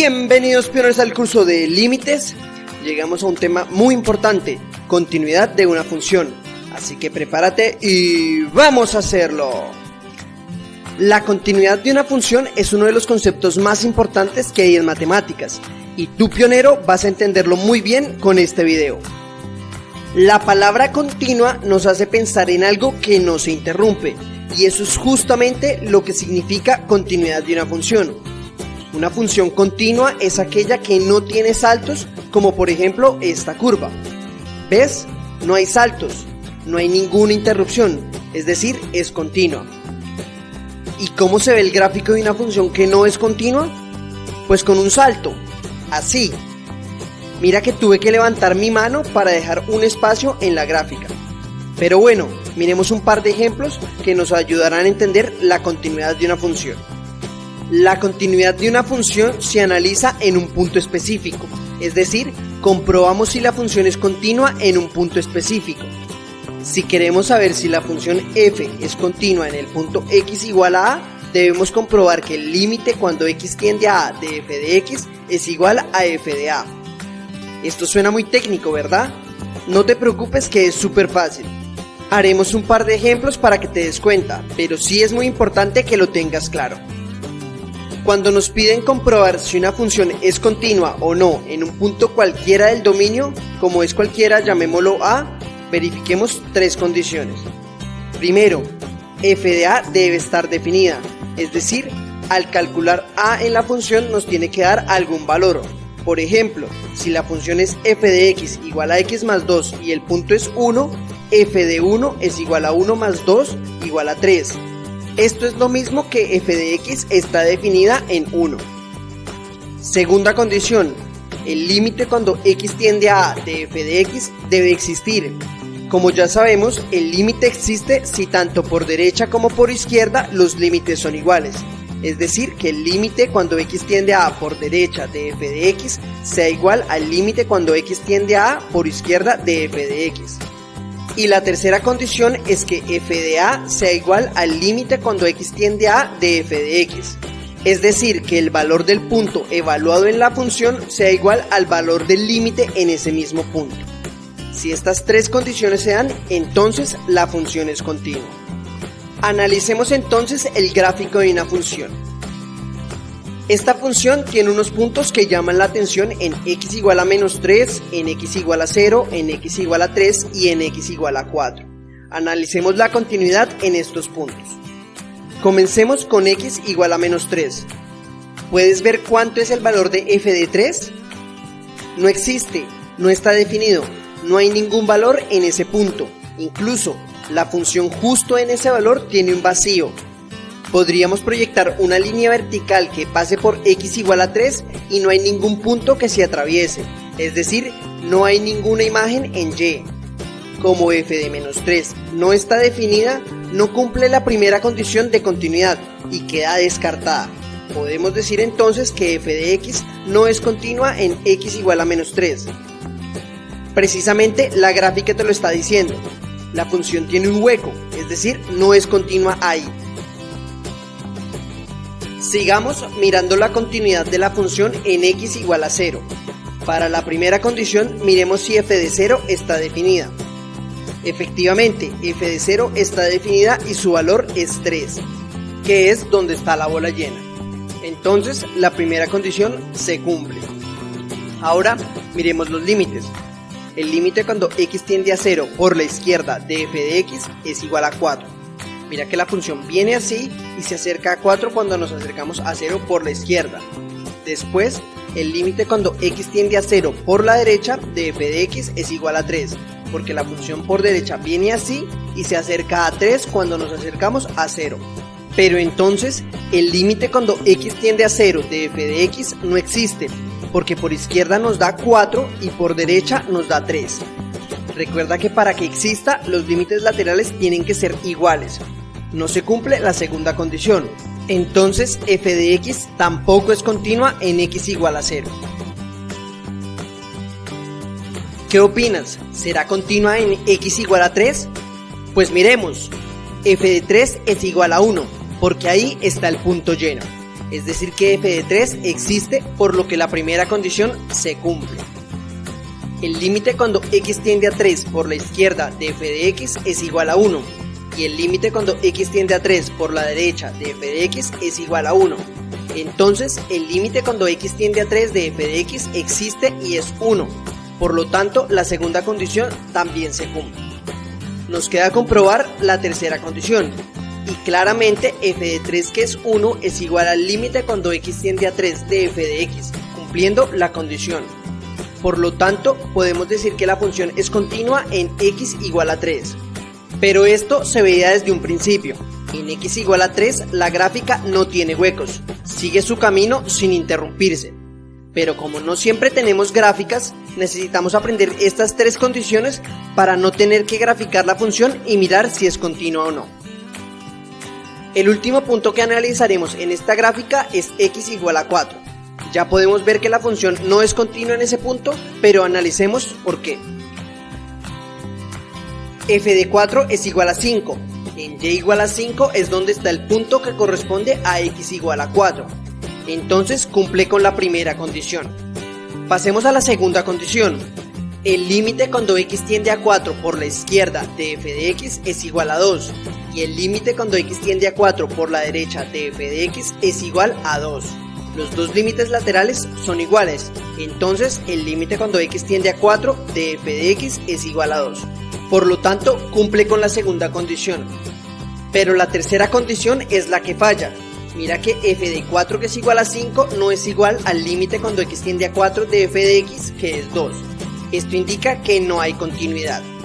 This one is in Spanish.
Bienvenidos pioneros al curso de límites. Llegamos a un tema muy importante, continuidad de una función. Así que prepárate y ¡vamos a hacerlo! La continuidad de una función es uno de los conceptos más importantes que hay en matemáticas. Y tú, pionero, vas a entenderlo muy bien con este video. La palabra continua nos hace pensar en algo que no se interrumpe. Y eso es justamente lo que significa continuidad de una función. Una función continua es aquella que no tiene saltos, como por ejemplo esta curva. ¿Ves? No hay saltos, no hay ninguna interrupción, es decir, es continua. ¿Y cómo se ve el gráfico de una función que no es continua? Pues con un salto, así. Mira que tuve que levantar mi mano para dejar un espacio en la gráfica. Pero bueno, miremos un par de ejemplos que nos ayudarán a entender la continuidad de una función. La continuidad de una función se analiza en un punto específico, es decir, comprobamos si la función es continua en un punto específico. Si queremos saber si la función f es continua en el punto x igual a a, debemos comprobar que el límite cuando x tiende a a de f de x es igual a f de a. Esto suena muy técnico, ¿verdad? No te preocupes que es súper fácil. Haremos un par de ejemplos para que te des cuenta, pero sí es muy importante que lo tengas claro. Cuando nos piden comprobar si una función es continua o no en un punto cualquiera del dominio, como es cualquiera, llamémoslo A, verifiquemos tres condiciones. Primero, f de a debe estar definida, es decir, al calcular a en la función nos tiene que dar algún valor. Por ejemplo, si la función es f de x igual a x más 2 y el punto es 1, f de 1 es igual a 1 más 2 igual a 3. Esto es lo mismo que f de x está definida en 1. Segunda condición, el límite cuando x tiende a a de f de x debe existir. Como ya sabemos, el límite existe si tanto por derecha como por izquierda los límites son iguales. Es decir, que el límite cuando x tiende a a por derecha de f de x sea igual al límite cuando x tiende a a por izquierda de f de x. Y la tercera condición es que f de a sea igual al límite cuando x tiende a a de f de x. Es decir, que el valor del punto evaluado en la función sea igual al valor del límite en ese mismo punto. Si estas tres condiciones se dan, entonces la función es continua. Analicemos entonces el gráfico de una función. Esta función tiene unos puntos que llaman la atención en x igual a menos 3, en x igual a 0, en x igual a 3 y en x igual a 4. Analicemos la continuidad en estos puntos. Comencemos con x igual a menos 3. ¿Puedes ver cuánto es el valor de f de 3? No existe, no está definido, no hay ningún valor en ese punto. Incluso, la función justo en ese valor tiene un vacío. Podríamos proyectar una línea vertical que pase por x igual a 3 y no hay ningún punto que se atraviese, es decir, no hay ninguna imagen en y. Como f de menos 3 no está definida, no cumple la primera condición de continuidad y queda descartada. Podemos decir entonces que f de x no es continua en x igual a menos 3. Precisamente la gráfica te lo está diciendo. La función tiene un hueco, es decir, no es continua ahí. Sigamos mirando la continuidad de la función en x igual a 0. Para la primera condición, miremos si f de 0 está definida. Efectivamente, f de 0 está definida y su valor es 3, que es donde está la bola llena. Entonces, la primera condición se cumple. Ahora, miremos los límites. El límite cuando x tiende a 0 por la izquierda de f de x es igual a 4. Mira que la función viene así y se acerca a 4 cuando nos acercamos a 0 por la izquierda. Después, el límite cuando x tiende a 0 por la derecha de f de x es igual a 3, porque la función por derecha viene así y se acerca a 3 cuando nos acercamos a 0. Pero entonces, el límite cuando x tiende a 0 de f de x no existe, porque por izquierda nos da 4 y por derecha nos da 3. Recuerda que para que exista, los límites laterales tienen que ser iguales. No se cumple la segunda condición. Entonces f de x tampoco es continua en x igual a 0. ¿Qué opinas? ¿Será continua en x igual a 3? Pues miremos. F de 3 es igual a 1, porque ahí está el punto lleno. es decir que f de 3 existe, por lo que la primera condición se cumple. El límite cuando x tiende a 3 por la izquierda de f de x es igual a 1, y el límite cuando x tiende a 3 por la derecha de f de x es igual a 1. Entonces, el límite cuando x tiende a 3 de f de x existe y es 1. Por lo tanto, la segunda condición también se cumple. Nos queda comprobar la tercera condición. Y claramente f de 3, que es 1, es igual al límite cuando x tiende a 3 de f de x, cumpliendo la condición. Por lo tanto, podemos decir que la función es continua en x igual a 3. Pero esto se veía desde un principio. En x igual a 3, la gráfica no tiene huecos, sigue su camino sin interrumpirse. Pero como no siempre tenemos gráficas, necesitamos aprender estas tres condiciones para no tener que graficar la función y mirar si es continua o no. El último punto que analizaremos en esta gráfica es x igual a 4. Ya podemos ver que la función no es continua en ese punto, pero analicemos por qué. F de 4 es igual a 5. En y igual a 5 es donde está el punto que corresponde a x igual a 4. Entonces cumple con la primera condición. Pasemos a la segunda condición. El límite cuando x tiende a 4 por la izquierda de f de x es igual a 2. Y el límite cuando x tiende a 4 por la derecha de f de x es igual a 2. Los dos límites laterales son iguales. Entonces el límite cuando x tiende a 4 de f de x es igual a 2. Por lo tanto, cumple con la segunda condición. Pero la tercera condición es la que falla. Mira que f de 4, que es igual a 5, no es igual al límite cuando x tiende a 4 de f de x, que es 2. Esto indica que no hay continuidad.